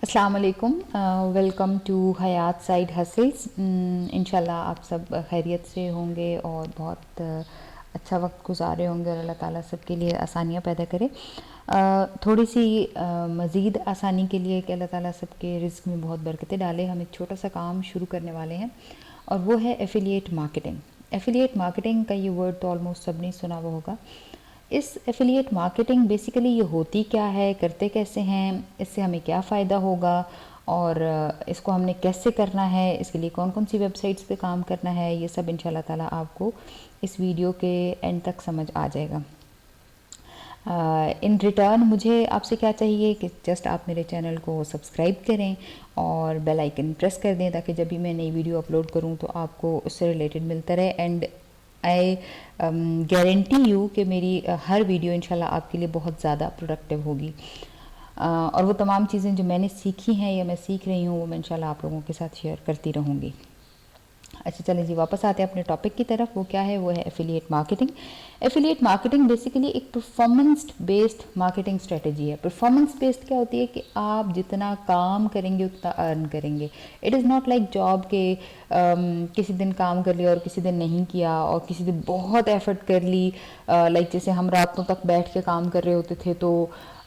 अस्सलाम वालेकुम। Welcome to Hayat side hustles. इंशाल्लाह आप सब खैरियत से होंगे और बहुत अच्छा वक्त गुजार रहे होंगे और अल्लाह ताला सबके लिए आसानियाँ पैदा करे। थोड़ी सी मज़ीद आसानी के लिए कि अल्लाह ताला सबके रिज़्क़ में बहुत बरकतें डाले, हम एक छोटा सा काम शुरू करने वाले हैं और वो है एफिलिएट मार्केटिंग। एफिलिएट मार्केटिंग का ये वर्ड तो ऑलमोस्ट सब ने सुना हुआ होगा। इस एफिलिएट मार्केटिंग बेसिकली ये होती क्या है, करते कैसे हैं, इससे हमें क्या फ़ायदा होगा और इसको हमने कैसे करना है, इसके लिए कौन कौन सी वेबसाइट्स पे काम करना है, ये सब इंशाल्लाह ताला आपको इस वीडियो के एंड तक समझ आ जाएगा। इन रिटर्न मुझे आपसे क्या चाहिए कि जस्ट आप मेरे चैनल को सब्सक्राइब करें और बेल आइकन प्रेस कर दें ताकि जब भी मैं नई वीडियो अपलोड करूं तो आपको उससे रिलेटेड मिलता रहे। एंड आई गारंटी यू कि मेरी हर वीडियो इंशाल्लाह आपके लिए बहुत ज़्यादा प्रोडक्टिव होगी। और वो तमाम चीज़ें जो मैंने सीखी हैं या मैं सीख रही हूँ वो मैं इंशाल्लाह आप लोगों के साथ शेयर करती रहूँगी। अच्छा चलें जी, वापस आते हैं अपने टॉपिक की तरफ। वो क्या है? वो है affiliate marketing. Affiliate marketing basically एक परफॉर्मेंस बेस्ड मार्केटिंग स्ट्रेटजी है। परफॉर्मेंस बेस्ड क्या होती है कि आप जितना काम करेंगे उतना अर्न करेंगे। It is not like job के किसी दिन काम कर लिया और किसी दिन नहीं किया और किसी दिन बहुत एफर्ट कर ली। लाइक जैसे हम रातों तक बैठ के काम कर रहे होते थे तो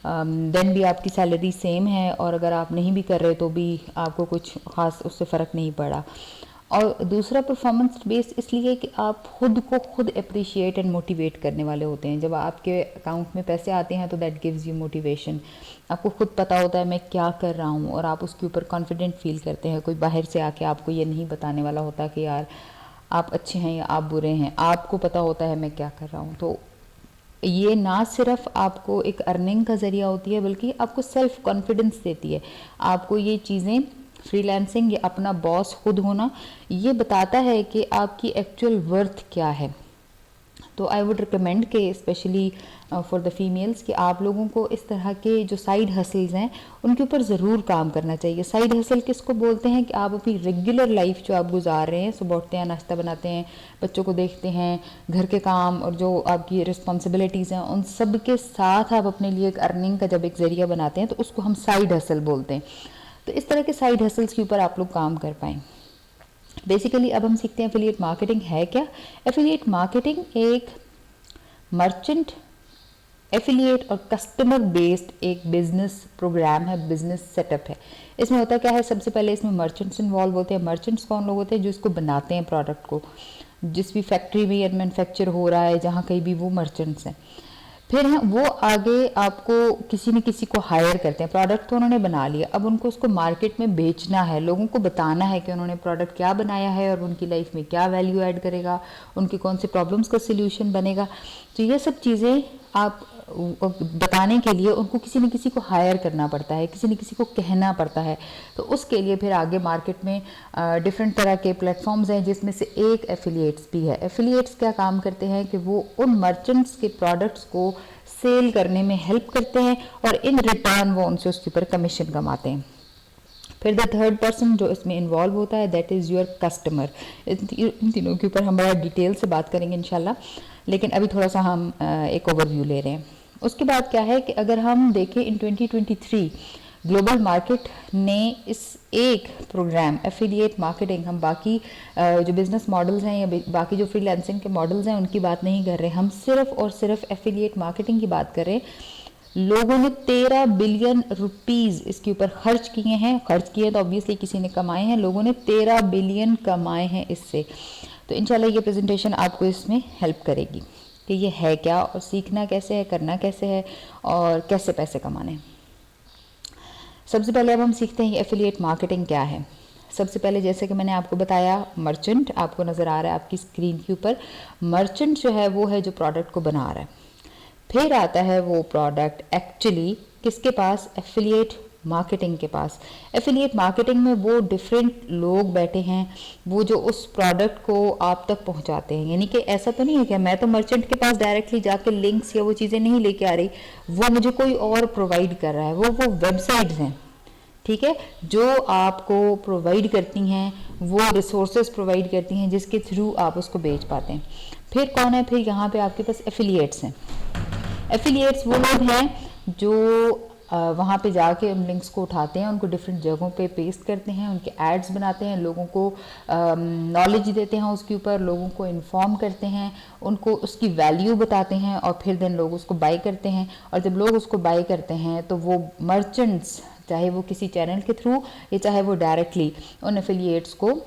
देन भी आपकी सैलरी सेम है और अगर आप नहीं भी कर रहे तो भी आपको कुछ ख़ास उससे फ़र्क नहीं पड़ा। और दूसरा परफॉर्मेंस बेस्ड इसलिए कि आप खुद को खुद अप्रिशिएट एंड मोटिवेट करने वाले होते हैं। जब आपके अकाउंट में पैसे आते हैं तो दैट गिव्स यू मोटिवेशन। आपको खुद पता होता है मैं क्या कर रहा हूँ और आप उसके ऊपर कॉन्फिडेंट फील करते हैं। कोई बाहर से आके आपको ये नहीं बताने वाला होता कि यार आप अच्छे हैं या आप बुरे हैं, आपको पता होता है मैं क्या कर रहा हूँ। तो ये ना सिर्फ आपको एक अर्निंग का ज़रिया होती है बल्कि आपको सेल्फ कॉन्फिडेंस देती है। आपको ये चीज़ें फ्रीलांसिंग या अपना बॉस खुद होना ये बताता है कि आपकी एक्चुअल वर्थ क्या है। तो आई वुड रिकमेंड कि स्पेशली फॉर द फीमेल्स कि आप लोगों को इस तरह के जो साइड हसल्स हैं उनके ऊपर ज़रूर काम करना चाहिए। साइड हसल किसको बोलते हैं कि आप अपनी रेगुलर लाइफ जो आप गुजार रहे हैं, सुबह उठते हैं, नाश्ता बनाते हैं, बच्चों को देखते हैं, घर के काम और जो आपकी रिस्पॉन्सिबिलिटीज़ हैं उन सब के साथ आप अपने लिए एक अर्निंग का जब एक ज़रिया बनाते हैं तो उसको हम साइड हसल बोलते हैं। तो इस तरह के साइड हसल्स के ऊपर आप लोग काम कर पाएँ। बेसिकली अब हम सीखते हैं एफिलिएट मार्केटिंग है क्या। एफिलिएट मार्केटिंग एक मर्चेंट, एफिलिएट और कस्टमर बेस्ड एक बिजनेस प्रोग्राम है, बिजनेस सेटअप है। इसमें होता क्या है, सबसे पहले इसमें मर्चेंट्स इन्वॉल्व होते हैं। मर्चेंट्स कौन लोग होते हैं? जो इसको बनाते हैं प्रोडक्ट को, जिस भी फैक्ट्री में या मैन्युफैक्चर हो रहा है जहाँ कहीं भी, वो मर्चेंट्स हैं। फिर हैं वो आगे आपको किसी न किसी को हायर करते हैं। प्रोडक्ट तो उन्होंने बना लिया, अब उनको उसको मार्केट में बेचना है, लोगों को बताना है कि उन्होंने प्रोडक्ट क्या बनाया है और उनकी लाइफ में क्या वैल्यू ऐड करेगा, उनकी कौन से प्रॉब्लम्स का सल्यूशन बनेगा। तो ये सब चीज़ें आप बताने के लिए उनको किसी न किसी को हायर करना पड़ता है, किसी न किसी को कहना पड़ता है। तो उसके लिए फिर आगे मार्केट में डिफरेंट तरह के प्लेटफॉर्म्स हैं जिसमें से एक एफिलिएट्स भी है। एफिलिएट्स क्या काम करते हैं कि वो उन मर्चेंट्स के प्रोडक्ट्स को सेल करने में हेल्प करते हैं और इन रिटर्न वो उनसे उसके ऊपर कमीशन कमाते हैं। फिर द थर्ड पर्सन जो इसमें इन्वॉल्व होता है दैट इज़ योर कस्टमर। इन तीनों के ऊपर हम बड़ा डिटेल से बात करेंगे इंशाल्लाह, लेकिन अभी थोड़ा सा हम एक ओवरव्यू ले रहे हैं। उसके बाद क्या है कि अगर हम देखें इन 2023 ग्लोबल मार्केट ने इस एक प्रोग्राम एफिलिएट मार्केटिंग, हम बाकी जो बिज़नेस मॉडल्स हैं या बाकी जो फ्रीलांसिंग के मॉडल्स हैं उनकी बात नहीं कर रहे, हम सिर्फ और सिर्फ एफिलिएट मार्केटिंग की बात कर रहे हैं। लोगों ने 13 बिलियन रुपीस इसके ऊपर खर्च किए हैं। खर्च किए तो ऑब्वियसली किसी ने कमाए हैं, लोगों ने 13 बिलियन कमाए हैं इससे। तो इंशाल्लाह ये प्रेजेंटेशन आपको इसमें हेल्प करेगी कि ये है क्या और सीखना कैसे है, करना कैसे है और कैसे पैसे कमाने हैं। सबसे पहले अब हम सीखते हैं एफिलिएट मार्केटिंग क्या है। सबसे पहले जैसे कि मैंने आपको बताया, मर्चेंट आपको नज़र आ रहा है आपकी स्क्रीन के ऊपर। मर्चेंट जो है वो है जो प्रोडक्ट को बना रहा है। फिर आता है वो प्रोडक्ट एक्चुअली किसके पास? एफिलिएट मार्केटिंग के पास। एफिलिएट मार्केटिंग में वो डिफरेंट लोग बैठे हैं वो जो उस प्रोडक्ट को आप तक पहुंचाते हैं। यानी कि ऐसा तो नहीं है कि मैं तो मर्चेंट के पास डायरेक्टली जाके लिंक्स या वो चीज़ें नहीं लेके आ रही, वो मुझे कोई और प्रोवाइड कर रहा है। वो वेबसाइट्स हैं, ठीक है, जो आपको प्रोवाइड करती हैं, वो रिसोर्सेज प्रोवाइड करती हैं जिसके थ्रू आप उसको बेच पाते हैं। फिर कौन है? फिर यहाँ पे आपके पास एफिलिएट्स हैं। एफिलिएट्स वो लोग हैं जो वहाँ पे जाके उन लिंक्स को उठाते हैं, उनको डिफरेंट जगहों पे पेस्ट करते हैं, उनके एड्स बनाते हैं, लोगों को नॉलेज देते हैं उसके ऊपर, लोगों को इन्फॉर्म करते हैं, उनको उसकी वैल्यू बताते हैं और फिर देन लोग उसको बाई करते हैं। और जब लोग उसको बाई करते हैं तो वो मर्चेंट्स, चाहे वो किसी चैनल के थ्रू या चाहे वो डायरेक्टली उन एफिलिएट्स को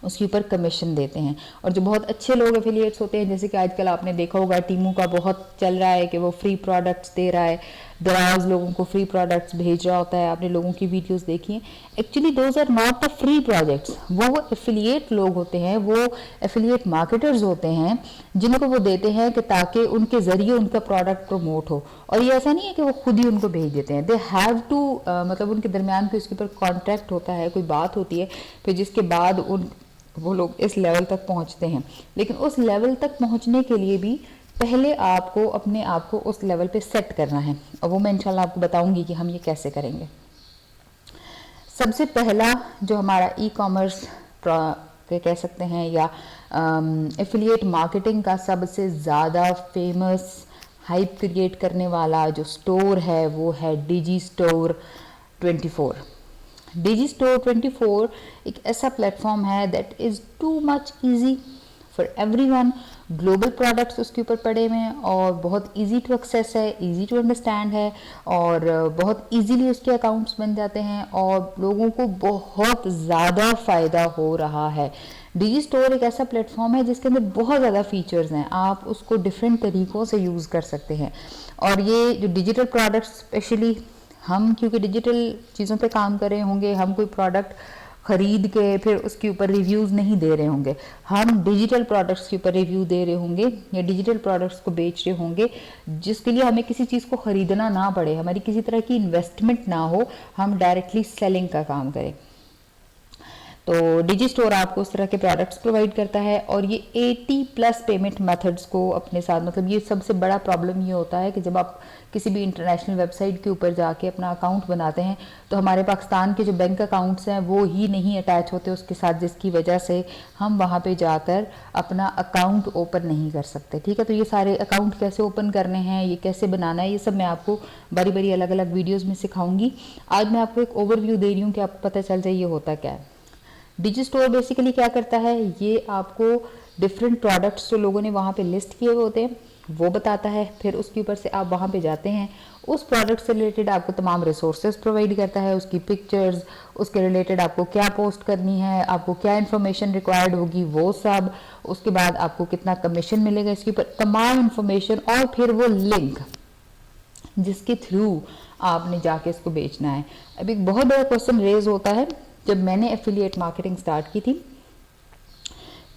उसके ऊपर कमीशन देते हैं। और जो बहुत अच्छे लोग एफिलिएट्स होते हैं, जैसे कि आजकल आपने देखा होगा टीमू का बहुत चल रहा है कि वो फ्री प्रोडक्ट्स दे रहा है, दराज लोगों को फ्री प्रोडक्ट्स भेज रहा होता है, आपने लोगों की वीडियोस देखी हैं। Actually those are not the free projects, वो एफिलिएट लोग होते हैं, वो एफिलिएट मार्केटर्स होते हैं जिनको वो देते हैं कि ताकि उनके ज़रिए उनका प्रोडक्ट प्रमोट हो। और ये ऐसा नहीं है कि वो खुद ही उनको भेज देते हैं, दे हैव टू मतलब उनके दरमियान कोई उसके ऊपर कॉन्ट्रैक्ट होता है, कोई बात होती है, फिर जिसके बाद वो लोग इस लेवल तक पहुंचते हैं। लेकिन उस लेवल तक पहुंचने के लिए भी पहले आपको अपने आप को उस लेवल पे सेट करना है, और वो मैं इंशाल्लाह आपको बताऊंगी कि हम ये कैसे करेंगे। सबसे पहला जो हमारा ई कॉमर्स कह सकते हैं या एफिलिएट मार्केटिंग का सबसे ज़्यादा फेमस हाइप क्रिएट करने वाला जो स्टोर है वो है डिजी स्टोर 24। डिजी स्टोर 24 एक ऐसा प्लेटफॉर्म है that is too much easy for everyone. Global products उसके ऊपर पड़े हुए हैं और बहुत इजी टू एक्सेस है, इजी टू अंडरस्टैंड है, और बहुत इजीली उसके अकाउंट्स बन जाते हैं और लोगों को बहुत ज़्यादा फ़ायदा हो रहा है। डिजी स्टोर एक ऐसा प्लेटफॉर्म है जिसके अंदर बहुत ज़्यादा फीचर्स हैं, आप उसको डिफरेंट तरीक़ों से यूज़ कर सकते हैं। और ये जो डिजिटल प्रोडक्ट्स, स्पेशली हम क्योंकि डिजिटल चीज़ों पे काम कर रहे होंगे, हम कोई प्रोडक्ट ख़रीद के फिर उसके ऊपर रिव्यूज़ नहीं दे रहे होंगे, हम डिजिटल प्रोडक्ट्स के ऊपर रिव्यू दे रहे होंगे या डिजिटल प्रोडक्ट्स को बेच रहे होंगे, जिसके लिए हमें किसी चीज़ को ख़रीदना ना पड़े, हमारी किसी तरह की इन्वेस्टमेंट ना हो, हम डायरेक्टली सेलिंग का काम करें। तो डिजी स्टोर आपको उस तरह के प्रोडक्ट्स प्रोवाइड करता है और ये 80+ पेमेंट मेथड्स को अपने साथ, मतलब ये सबसे बड़ा प्रॉब्लम ये होता है कि जब आप किसी भी इंटरनेशनल वेबसाइट के ऊपर जाके अपना अकाउंट बनाते हैं तो हमारे पाकिस्तान के जो बैंक अकाउंट्स हैं वो ही नहीं अटैच होते उसके साथ, जिसकी वजह से हम वहाँ पे जाकर अपना अकाउंट ओपन नहीं कर सकते। ठीक है, तो ये सारे अकाउंट कैसे ओपन करने हैं, ये कैसे बनाना है, ये सब मैं आपको बारी बारी अलग अलग वीडियोज़ में सिखाऊंगी। आज मैं आपको एक ओवरव्यू दे रही हूँ कि आपको पता चल जाए ये होता क्या है। डिजी स्टोर बेसिकली क्या करता है, ये आपको डिफरेंट प्रोडक्ट्स जो लोगों ने वहाँ पे लिस्ट किए हुए होते हैं वो बताता है, फिर उसके ऊपर से आप वहाँ पे जाते हैं, उस प्रोडक्ट से रिलेटेड आपको तमाम रिसोर्सेज प्रोवाइड करता है, उसकी पिक्चर्स, उसके रिलेटेड आपको क्या पोस्ट करनी है, आपको क्या इन्फॉर्मेशन रिक्वायर्ड होगी वो सब, उसके बाद आपको कितना कमीशन मिलेगा, इसके ऊपर तमाम इन्फॉर्मेशन, और फिर वो लिंक जिसके थ्रू आपने जाके इसको बेचना है। अब एक बहुत बड़ा क्वेश्चन रेज होता है जब मैंने एफिलिएट मार्केटिंग स्टार्ट की थी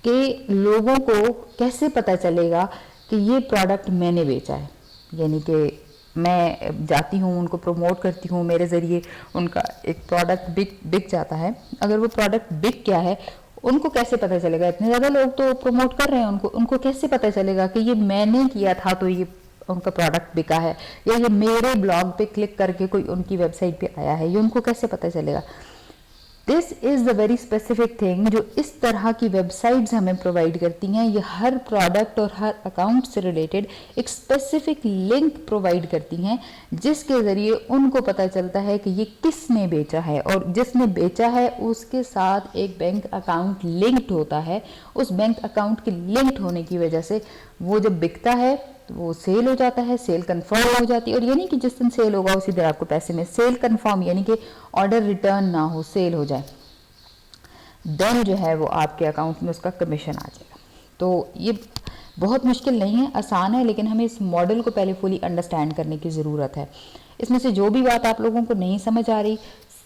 कि लोगों को कैसे पता चलेगा कि ये प्रोडक्ट मैंने बेचा है, यानी कि मैं जाती हूँ उनको प्रमोट करती हूँ, मेरे ज़रिए उनका एक प्रोडक्ट बिक जाता है, अगर वो प्रोडक्ट बिक गया है उनको कैसे पता चलेगा? इतने ज़्यादा लोग तो प्रमोट कर रहे हैं उनको कैसे पता चलेगा कि ये मैंने किया था तो ये उनका प्रोडक्ट बिका है, या ये मेरे ब्लॉग पे क्लिक करके कोई उनकी वेबसाइट पे आया है, ये उनको कैसे पता चलेगा? This is the very specific thing जो इस तरह की वेबसाइट्स हमें प्रोवाइड करती हैं। ये हर प्रोडक्ट और हर अकाउंट से रिलेटेड एक स्पेसिफिक लिंक प्रोवाइड करती हैं जिसके ज़रिए उनको पता चलता है कि ये किसने बेचा है, और जिसने बेचा है उसके साथ एक बैंक अकाउंट लिंक्ड होता है। उस बैंक अकाउंट के लिंक्ड होने की वजह से वो जब बिकता है तो वो सेल हो जाता है, सेल कंफर्म हो जाती है। और ये नहीं कि जिस दिन सेल होगा उसी दिन आपको पैसे में, सेल कंफर्म यानी कि ऑर्डर रिटर्न ना हो, सेल हो जाए, देन जो है वो आपके अकाउंट में उसका कमीशन आ जाएगा। तो ये बहुत मुश्किल नहीं है, आसान है, लेकिन हमें इस मॉडल को पहले फुली अंडरस्टैंड करने की ज़रूरत है। इसमें से जो भी बात आप लोगों को नहीं समझ आ रही,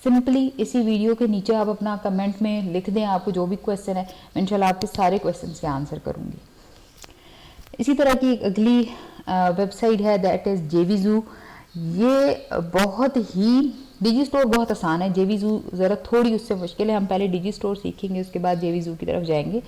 सिंपली इसी वीडियो के नीचे आप अपना कमेंट में लिख दें, आपको जो भी क्वेश्चन है मैं इंशाल्लाह आपके सारे क्वेश्चन के आंसर करूँगी। इसी तरह की एक अगली वेबसाइट है दैट इज़ जेवीजू। ये बहुत ही, डिजी स्टोर बहुत आसान है, जेवीजू ज़रा थोड़ी उससे मुश्किल है। हम पहले डिजी स्टोर सीखेंगे उसके बाद जेवीजू की तरफ जाएंगे।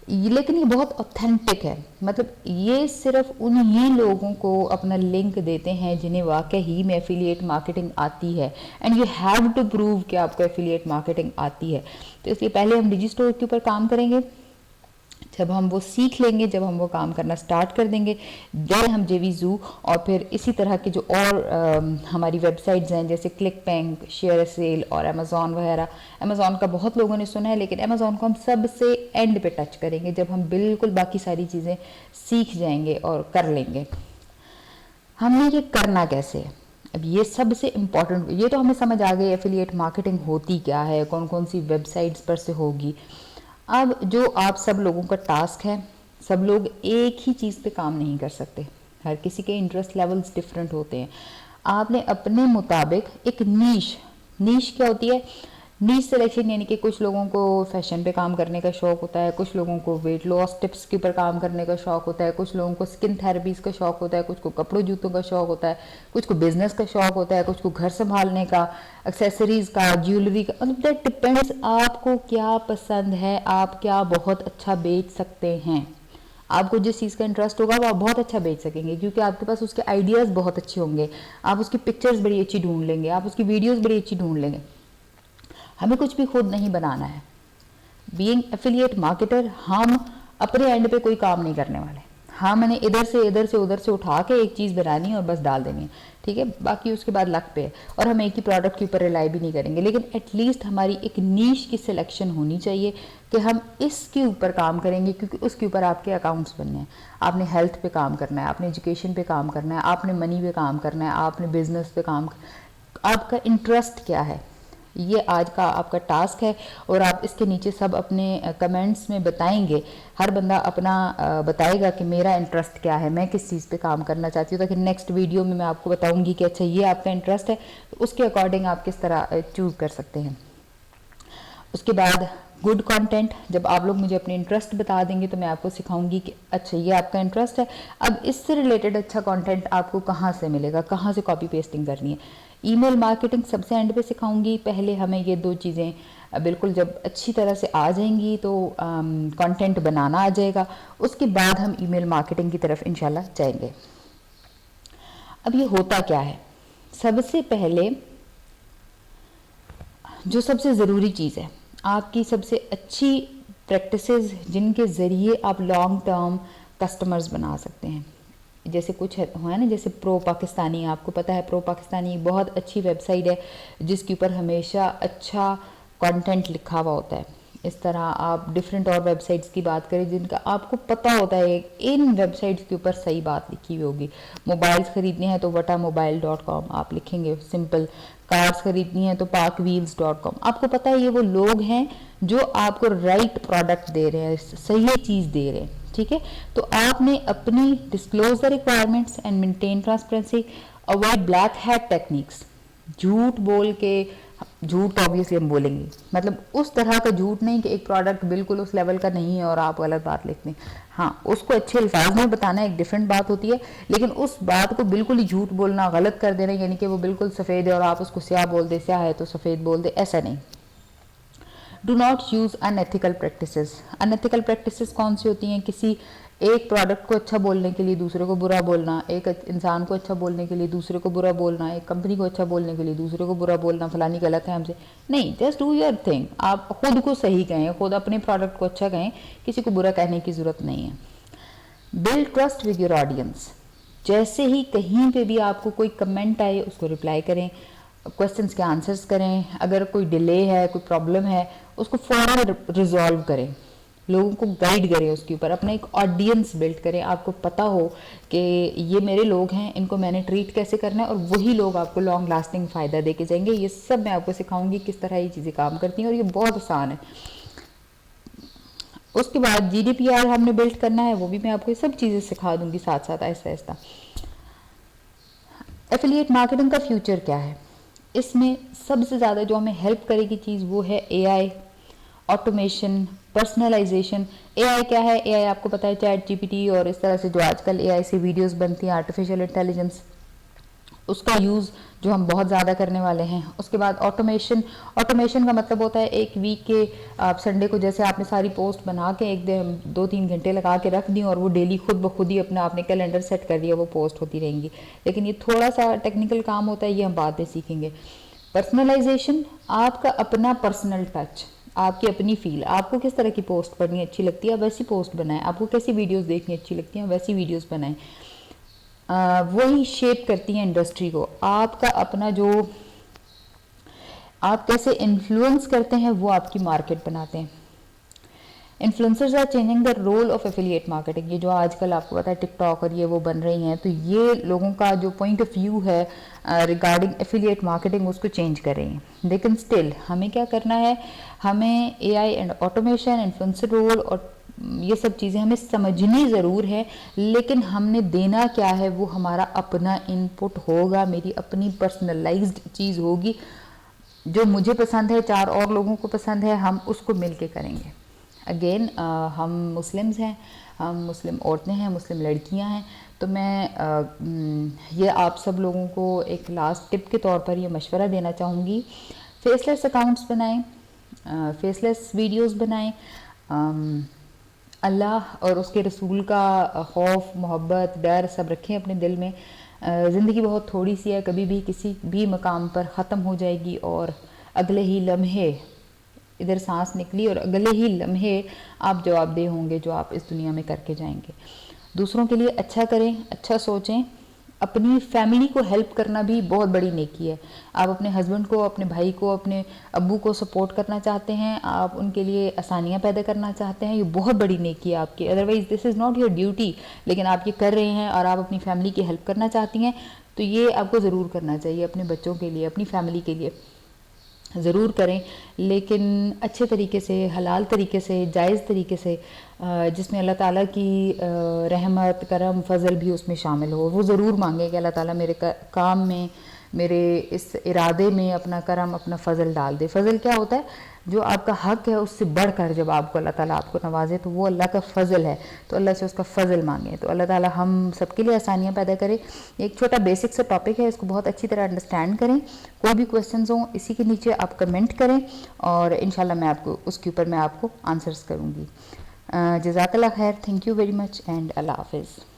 लेकिन ये बहुत ऑथेंटिक है, मतलब ये सिर्फ उन्हीं लोगों को अपना लिंक देते हैं जिन्हें वाकई ही में एफिलिएट मार्केटिंग आती है, and you have to prove कि आपको एफिलिएट मार्केटिंग आती है। तो इसलिए पहले हम डिजी स्टोर के ऊपर काम करेंगे। जब हम वो सीख लेंगे, जब हम वो काम करना स्टार्ट कर देंगे, देन हम JVZoo और फिर इसी तरह के जो और हमारी वेबसाइट्स हैं जैसे क्लिक बैंक, शेयर सेल और अमेज़ॉन वगैरह। अमेज़ॉन का बहुत लोगों ने सुना है, लेकिन अमेज़ॉन को हम सबसे एंड पे टच करेंगे जब हम बिल्कुल बाकी सारी चीज़ें सीख जाएंगे और कर लेंगे। हमने ये करना कैसे है, अब ये सबसे इम्पॉर्टेंट, ये तो हमें समझ आ गई एफिलिएट मार्केटिंग होती क्या है, कौन कौन सी वेबसाइट्स पर से होगी। अब जो आप सब लोगों का टास्क है, सब लोग एक ही चीज़ पे काम नहीं कर सकते, हर किसी के इंटरेस्ट लेवल्स डिफरेंट होते हैं। आपने अपने मुताबिक एक नीश क्या होती है, नीश सिलेक्शन, यानी कि कुछ लोगों को फैशन पे काम करने का शौक होता है, कुछ लोगों को वेट लॉस टिप्स के ऊपर काम करने का शौक होता है, कुछ लोगों को स्किन थेरेपीज़ का शौक होता है, कुछ को कपड़ों जूतों का शौक होता है, कुछ को बिजनेस का शौक होता है, कुछ को घर संभालने का, एक्सेसरीज का, ज्वेलरी का, मतलब दैट डिपेंड्स आपको क्या पसंद है, आप क्या बहुत अच्छा बेच सकते हैं। आपको जिस चीज़ का इंटरेस्ट होगा वो आप बहुत अच्छा बेच सकेंगे, क्योंकि आपके पास उसके आइडियाज़ बहुत अच्छे होंगे, आप उसकी पिक्चर्स बड़ी अच्छी ढूंढ लेंगे, आप उसकी वीडियोज़ बड़ी अच्छी ढूंढ लेंगे। हमें कुछ भी खुद नहीं बनाना है। बीइंग एफिलिएट मार्केटर, हम अपने एंड पे कोई काम नहीं करने वाले। हाँ, मैंने इधर से उधर से उठा के एक चीज़ बनानी है और बस डाल देनी है, ठीक है, बाकी उसके बाद लक पे है। और हम एक ही प्रोडक्ट के ऊपर रिलाई भी नहीं करेंगे, लेकिन एटलीस्ट हमारी एक नीश की सिलेक्शन होनी चाहिए कि हम इसके ऊपर काम करेंगे, क्योंकि उसके ऊपर आपके अकाउंट्स बनने हैं। आपने हेल्थ पे काम करना है, आपने एजुकेशन पे काम करना है, आपने मनी पे काम करना है, आपने बिजनेस पे काम, आपका इंटरेस्ट क्या है, ये आज का आपका टास्क है। और आप इसके नीचे सब अपने कमेंट्स में बताएंगे, हर बंदा अपना बताएगा कि मेरा इंटरेस्ट क्या है, मैं किस चीज़ पे काम करना चाहती हूँ, ताकि नेक्स्ट वीडियो में मैं आपको बताऊंगी कि अच्छा ये आपका इंटरेस्ट है, तो उसके अकॉर्डिंग आप किस तरह चूज़ कर सकते हैं। उसके बाद गुड कंटेंट, जब आप लोग मुझे अपने इंटरेस्ट बता देंगे तो मैं आपको सिखाऊंगी कि अच्छा ये आपका इंटरेस्ट है, अब इससे रिलेटेड अच्छा कंटेंट आपको कहाँ से मिलेगा, कहाँ से कॉपी पेस्टिंग करनी है। ईमेल मार्केटिंग सबसे एंड पे सिखाऊंगी, पहले हमें ये दो चीज़ें बिल्कुल जब अच्छी तरह से आ जाएंगी तो कंटेंट बनाना आ जाएगा, उसके बाद हम ईमेल मार्केटिंग की तरफ इंशाल्लाह जाएंगे। अब ये होता क्या है, सबसे पहले जो सबसे ज़रूरी चीज़ है, आपकी सबसे अच्छी प्रैक्टिसेस जिनके ज़रिए आप लॉन्ग टर्म कस्टमर्स बना सकते हैं, जैसे कुछ है ना, जैसे प्रो पाकिस्तानी, आपको पता है प्रो पाकिस्तानी बहुत अच्छी वेबसाइट है जिसके ऊपर हमेशा अच्छा कंटेंट लिखा हुआ होता है। इस तरह आप डिफरेंट और वेबसाइट्स की बात करें जिनका आपको पता होता है इन वेबसाइट्स के ऊपर सही बात लिखी हुई होगी। मोबाइल्स ख़रीदने हैं तो watamobile.com आप लिखेंगे सिंपल, कार्स ख़रीदनी है तो parkwheels.com, आपको पता है ये वो लोग हैं जो आपको राइट प्रोडक्ट दे रहे हैं, सही चीज़ दे रहे हैं, ठीक है। तो आपने अपनी disclose the requirements and maintain transparency, avoid black hat techniques, झूठ बोल के, झूठ ऑब्वियसली हम बोलेंगे, मतलब उस तरह का झूठ नहीं कि एक प्रोडक्ट बिल्कुल उस लेवल का नहीं है और आप गलत बात लिखते हैं। हाँ, उसको अच्छे अल्फाज में बताना एक डिफरेंट बात होती है, लेकिन उस बात को बिल्कुल ही झूठ बोलना, गलत कर देना, यानी कि वो बिल्कुल सफ़ेद है और आप उसको स्याह बोल दे, स्याह है तो सफ़ेद बोल दे, ऐसा नहीं। Do not use unethical practices. Unethical practices कौन सी होती हैं, किसी एक प्रोडक्ट को अच्छा बोलने के लिए दूसरे को बुरा बोलना, एक इंसान को अच्छा बोलने के लिए दूसरे को बुरा बोलना, एक कंपनी को अच्छा बोलने के लिए दूसरे को बुरा बोलना, फलानी गलत है हमसे नहीं। जस्ट डू योर थिंग, आप खुद को सही कहें, खुद अपने प्रोडक्ट को अच्छा कहें, किसी को बुरा कहने की ज़रूरत नहीं है। Build trust with your audience, जैसे ही कहीं पे भी आपको कोई कमेंट आए उसको रिप्लाई करें, क्वेश्चंस के आंसर्स करें, अगर कोई डिले है, कोई प्रॉब्लम है, उसको फ़ौरन रिजॉल्व करें, लोगों को गाइड करें उसके ऊपर, अपना एक ऑडियंस बिल्ड करें, आपको पता हो कि ये मेरे लोग हैं, इनको मैंने ट्रीट कैसे करना है, और वही लोग आपको लॉन्ग लास्टिंग फ़ायदा दे के जाएंगे। ये सब मैं आपको सिखाऊंगी किस तरह ये चीज़ें काम करती हैं, और ये बहुत आसान है। उसके बाद GDPR हमने बिल्ड करना है, वो भी मैं आपको ये सब चीज़ें सिखा दूंगी साथ साथ आहिस्ता आहिस्ता। एफिलिएट मार्केटिंग का फ्यूचर क्या है, इसमें सबसे ज़्यादा जो हमें हेल्प करेगी चीज़ वो है AI, ऑटोमेशन, पर्सनलाइजेशन। AI क्या है, AI आपको पता है ChatGPT और इस तरह से जो आजकल AI से वीडियोस बनती हैं, आर्टिफिशियल इंटेलिजेंस, उसका यूज़ जो हम बहुत ज़्यादा करने वाले हैं। उसके बाद ऑटोमेशन, ऑटोमेशन का मतलब होता है एक वीक के आप संडे को जैसे आपने सारी पोस्ट बना के एक दिन 2-3 घंटे लगा के रख दी और वो डेली खुद ब खुद ही अपना आपने कैलेंडर सेट कर दिया, वो पोस्ट होती रहेंगी। लेकिन ये थोड़ा सा टेक्निकल काम होता है, ये हम बाद में सीखेंगे। पर्सनलाइजेशन, आपका अपना पर्सनल टच, आपकी अपनी फील, आपको किस तरह की पोस्ट पढ़नी अच्छी लगती है वैसी पोस्ट बनाएं, आपको कैसी वीडियोस देखनी अच्छी लगती हैं वैसी वीडियोस बनाएं। वही शेप करती हैं इंडस्ट्री को। आपका अपना जो आप कैसे इन्फ्लुएंस करते हैं वो आपकी मार्केट बनाते हैं। Influencers are changing the role of affiliate marketing. ये जो आजकल आपको पता है टिकटॉक और ये वो बन रही हैं, तो ये लोगों का जो पॉइंट ऑफ व्यू है रिगार्डिंग एफिलिएट मार्केटिंग उसको चेंज कर रही हैं। लेकिन स्टिल हमें क्या करना है, हमें AI and automation, influencer role और ये सब चीज़ें हमें समझनी ज़रूर है, लेकिन हमने देना क्या है वो हमारा अपना इनपुट होगा, मेरी अपनी पर्सनलाइज्ड चीज़ होगी। जो मुझे पसंद है, 4 और लोगों को पसंद है, हम उसको मिल के करेंगे। अगेन हम मुस्लिम्स हैं, हम मुस्लिम औरतें हैं, मुस्लिम लड़कियां हैं, तो मैं ये आप सब लोगों को एक लास्ट टिप के तौर पर ये मशवरा देना चाहूँगी, फेसलेस अकाउंट्स बनाएं, फेसलेस वीडियोस बनाएं, अल्लाह और उसके रसूल का खौफ, मोहब्बत, डर सब रखें अपने दिल में। ज़िंदगी बहुत थोड़ी सी है, कभी भी किसी भी मकाम पर ख़त्म हो जाएगी और अगले ही लम्हे इधर सांस निकली और अगले ही लम्हे आप जवाबदेह होंगे जो आप इस दुनिया में करके जाएंगे। दूसरों के लिए अच्छा करें, अच्छा सोचें। अपनी फैमिली को हेल्प करना भी बहुत बड़ी नेकी है। आप अपने हस्बैंड को, अपने भाई को, अपने अब्बू को सपोर्ट करना चाहते हैं, आप उनके लिए आसानियाँ पैदा करना चाहते हैं, ये बहुत बड़ी नेकी है आपकी। Otherwise this is not your duty, लेकिन आप ये कर रहे हैं और आप अपनी फैमिली की हेल्प करना चाहती हैं, तो ये आपको ज़रूर करना चाहिए। अपने बच्चों के लिए, अपनी फैमिली के लिए ज़रूर करें, लेकिन अच्छे तरीके से, हलाल तरीके से, जायज़ तरीके से, जिसमें अल्लाह ताला की रहमत, करम, फ़ज़ल भी उसमें शामिल हो। वो ज़रूर मांगे कि अल्लाह ताला मेरे काम में, मेरे इस इरादे में अपना करम, अपना फ़ज़ल डाल दे। फ़ज़ल क्या होता है? जो आपका हक़ है उससे बढ़कर जब आपको अल्लाह ताला आपको नवाजे तो वो अल्लाह का फ़ज़ल है, तो अल्लाह से उसका फ़ज़ल मांगे। तो अल्लाह ताला हम सबके लिए आसानियाँ पैदा करे। एक छोटा बेसिक सा टॉपिक है, इसको बहुत अच्छी तरह अंडरस्टैंड करें। कोई भी क्वेश्चंस हों इसी के नीचे आप कमेंट करें और इंशाल्लाह मैं आपको उसके ऊपर मैं आपको आंसर्स करूँगी। जज़ाकल्लाह खैर, thank you very much and अल्लाह हाफ़िज़।